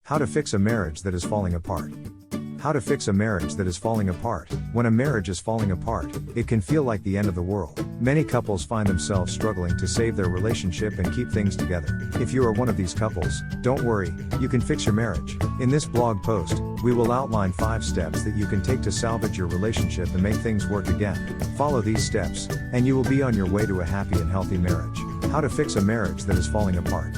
How to fix a marriage that is falling apart. How to fix a marriage that is falling apart. When a marriage is falling apart, it can feel like the end of the world. Many couples find themselves struggling to save their relationship and keep things together. If you are one of these couples, don't worry, you can fix your marriage. In this blog post, we will outline 5 steps that you can take to salvage your relationship and make things work again. Follow these steps, and you will be on your way to a happy and healthy marriage. How to fix a marriage that is falling apart.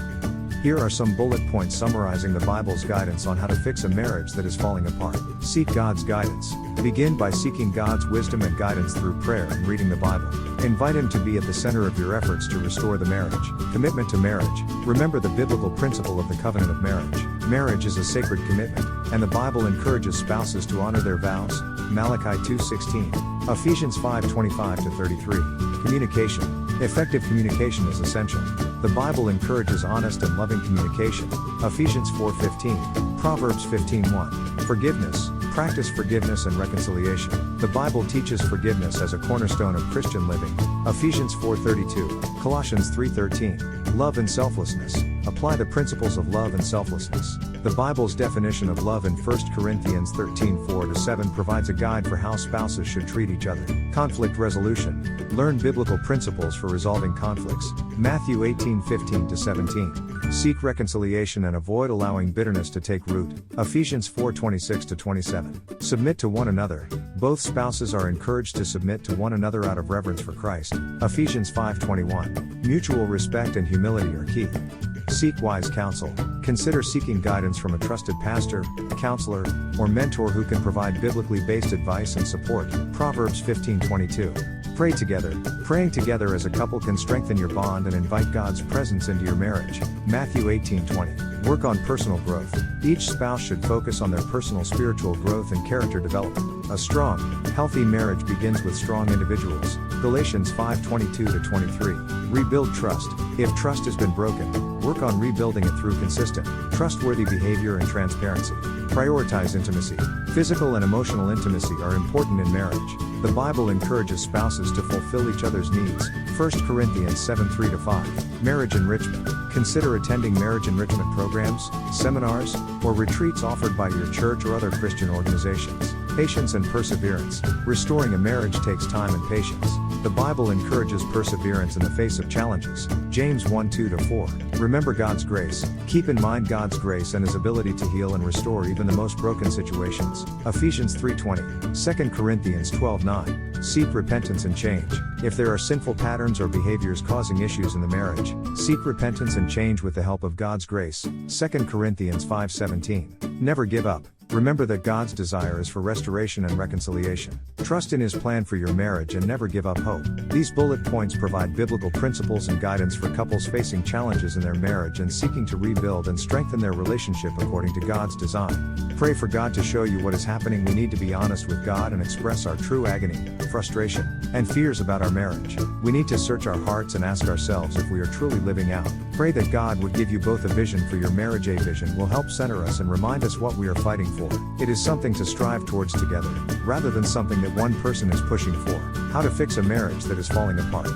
Here are some bullet points summarizing the Bible's guidance on how to fix a marriage that is falling apart. Seek God's guidance. Begin by seeking God's wisdom and guidance through prayer and reading the Bible. Invite Him to be at the center of your efforts to restore the marriage. Commitment to marriage. Remember the biblical principle of the covenant of marriage. Marriage is a sacred commitment, and the Bible encourages spouses to honor their vows. Malachi 2:16. Ephesians 5:25-33. Communication. Effective communication is essential. The Bible encourages honest and loving communication. Ephesians 4:15. Proverbs 15:1. Forgiveness. Practice forgiveness and reconciliation. The Bible teaches forgiveness as a cornerstone of Christian living. Ephesians 4:32. Colossians 3:13. Love and selflessness. Apply the principles of love and selflessness. The Bible's definition of love in 1 Corinthians 13:4-7 provides a guide for how spouses should treat each other. Conflict resolution. Learn biblical principles for resolving conflicts. Matthew 18:15-17. Seek reconciliation and avoid allowing bitterness to take root. Ephesians 4:26-27. Submit to one another. Both spouses are encouraged to submit to one another out of reverence for Christ. Ephesians 5:21. Mutual respect and humility are key. Seek wise counsel. Consider seeking guidance from a trusted pastor, counselor, or mentor who can provide biblically based advice and support. Proverbs 15:22. Pray together. Praying together as a couple can strengthen your bond and invite God's presence into your marriage. Matthew 18:20. Work on personal growth. Each spouse should focus on their personal spiritual growth and character development. A strong, healthy marriage begins with strong individuals. Galatians 5:22-23. Rebuild trust. If trust has been broken, work on rebuilding it through consistent, trustworthy behavior and transparency. Prioritize intimacy. Physical and emotional intimacy are important in marriage. The Bible encourages spouses to fulfill each other's needs. 1 Corinthians 7:3-5. Marriage enrichment. Consider attending marriage enrichment programs, seminars, or retreats offered by your church or other Christian organizations. Patience and perseverance. Restoring a marriage takes time and patience. The Bible encourages perseverance in the face of challenges. James 1:2-4. Remember God's grace. Keep in mind God's grace and His ability to heal and restore even the most broken situations. Ephesians 3:20. 2 Corinthians 12:9. Seek repentance and change. If there are sinful patterns or behaviors causing issues in the marriage, seek repentance and change with the help of God's grace. 2 Corinthians 5:17. Never give up. Remember that God's desire is for restoration and reconciliation. Trust in His plan for your marriage and never give up hope. These bullet points provide biblical principles and guidance for couples facing challenges in their marriage and seeking to rebuild and strengthen their relationship according to God's design. Pray for God to show you what is happening. We need to be honest with God and express our true agony, frustration, and fears about our marriage. We need to search our hearts and ask ourselves if we are truly living out. Pray that God would give you both a vision for your marriage. A vision will help center us and remind us what we are fighting for. It is something to strive towards together, rather than something that one person is pushing for. How to fix a marriage that is falling apart.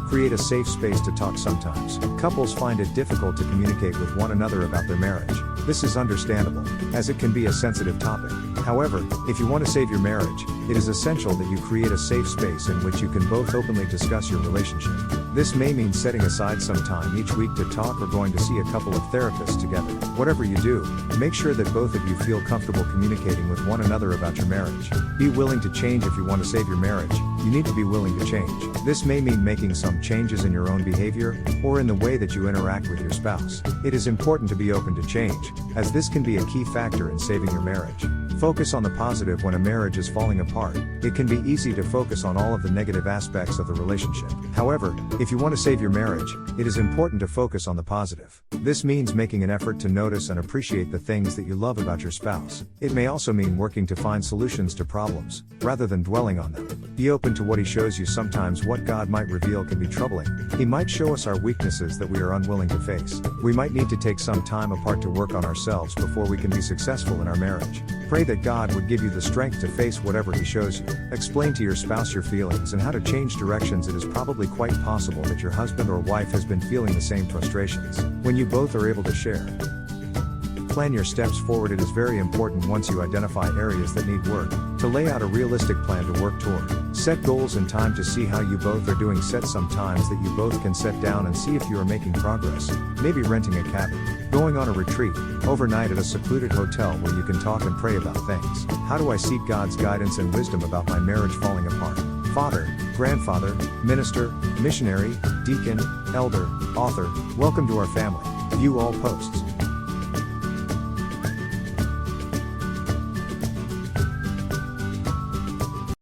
Create a safe space to talk. Sometimes couples find it difficult to communicate with one another about their marriage. This is understandable, as it can be a sensitive topic. However, if you want to save your marriage, it is essential that you create a safe space in which you can both openly discuss your relationship. This may mean setting aside some time each week to talk or going to see a couple of therapists together. Whatever you do, make sure that both of you feel comfortable communicating with one another about your marriage. Be willing to change. If you want to save your marriage, you need to be willing to change. This may mean making some changes in your own behavior, or in the way that you interact with your spouse. It is important to be open to change, as this can be a key factor in saving your marriage. Focus on the positive. When a marriage is falling apart, it can be easy to focus on all of the negative aspects of the relationship. However, if you want to save your marriage, it is important to focus on the positive. This means making an effort to notice and appreciate the things that you love about your spouse. It may also mean working to find solutions to problems, rather than dwelling on them. Be open to what He shows you. Sometimes what God might reveal can be troubling. He might show us our weaknesses that we are unwilling to face. We might need to take some time apart to work on ourselves before we can be successful in our marriage. Pray that God would give you the strength to face whatever He shows you. Explain to your spouse your feelings and how to change directions. It is probably quite possible that your husband or wife has been feeling the same frustrations. When you both are able to share Plan your steps forward. It is very important once you identify areas that need work, to lay out a realistic plan to work toward. Set goals and time to see how you both are doing. Set some times that you both can set down and see if you are making progress. Maybe renting a cabin, going on a retreat, overnight at a secluded hotel where you can talk and pray about things. How do I seek God's guidance and wisdom about my marriage falling apart? Father, grandfather, minister, missionary, deacon, elder, author, welcome to our family. View all posts.